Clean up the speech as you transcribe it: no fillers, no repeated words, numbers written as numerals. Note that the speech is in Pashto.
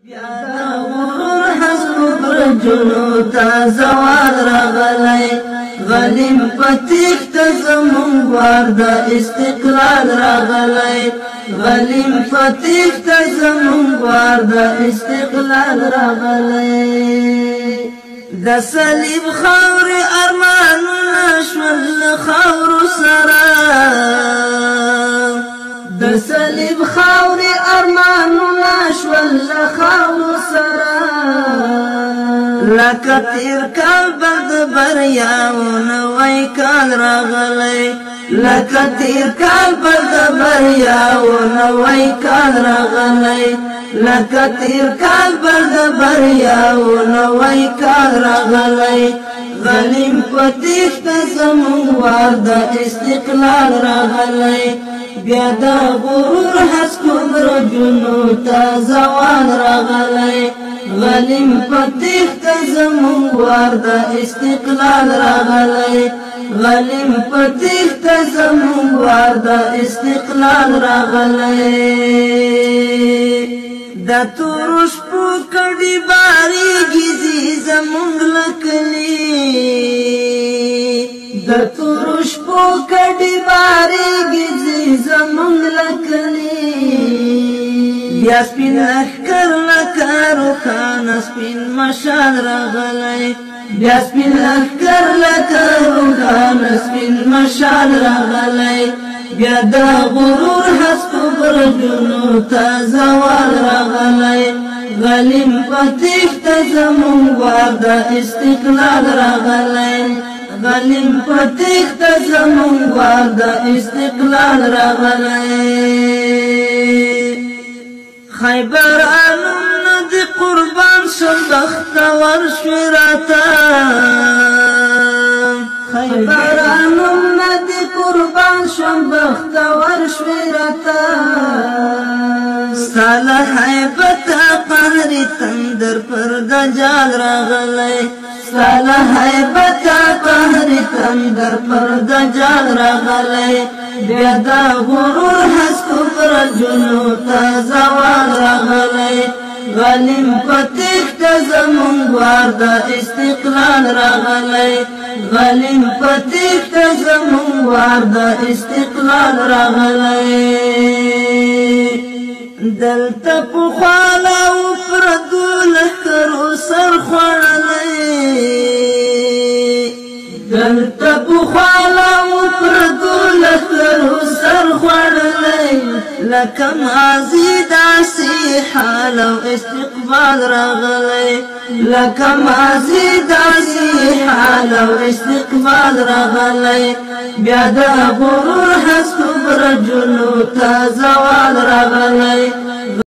بیا د غرور حسب برجونو تا زوال راغلی غلیم پتیخ تا زمون وار د استقلال راغلی غلیم پتیخ تا زمون وار د استقلال راغلی د صلیب خاور ارمانونه شول خاور سره د صلیب خاور ارمانونه شول خاور سره لکه تیر کال بد بریاونه وای کال راغلی لکه تیر کال بد بریاونه وای کال راغلی لکه تیر کال بد بریاونه وای کال راغلی غلیم پتیخ تا زمون وار د استقلال راغلی بیا د غرور هسکو برجونو تا زوال راغلی غلیم پتیخ تا زمون وار د استقلال راغلی غلیم پتیخ تا زمون وار د استقلال راغلی د تورش په کډی باری گیزی زمونږ لکلی د تورش په کډی باری گیزی زمونږ لکلی بیا سپین لښکر لکه روښانه سپین مشال راغلی بیا سپین لښکر لکه روښانه سپین مشال راغلی بیا د غرور هسکو برجونو تا زوال راغلی غلیم پتیخ تا زمون وار د استقلال راغلی غلیم پتیخ تا زمون وار د استقلال راغلی خیبر انم دی قربان شم بختور شوی راتا خیبر انم دی قربان شم بختور شوی راتا ستال حیبت قهری تندر پر دجال راغلی ستال حیبت قهری تندر پر دجال راغلی بیا د غرور هسکو برجونو تا زوال راغلی غلیم پتیخ تا زمون وار د استقلال راغلی غلیم پتیخ تا زمون وار د استقلال راغلی دلته پخواله و پردو لښکرو سر خوړلی دلته پخواله و پردو لښکرو سر خوړلی لکه ماضي داسې حال او استقبال راغلی لکه ماضي داسې حال او استقبال راغلی بیا د غرور هسکو برجونو تا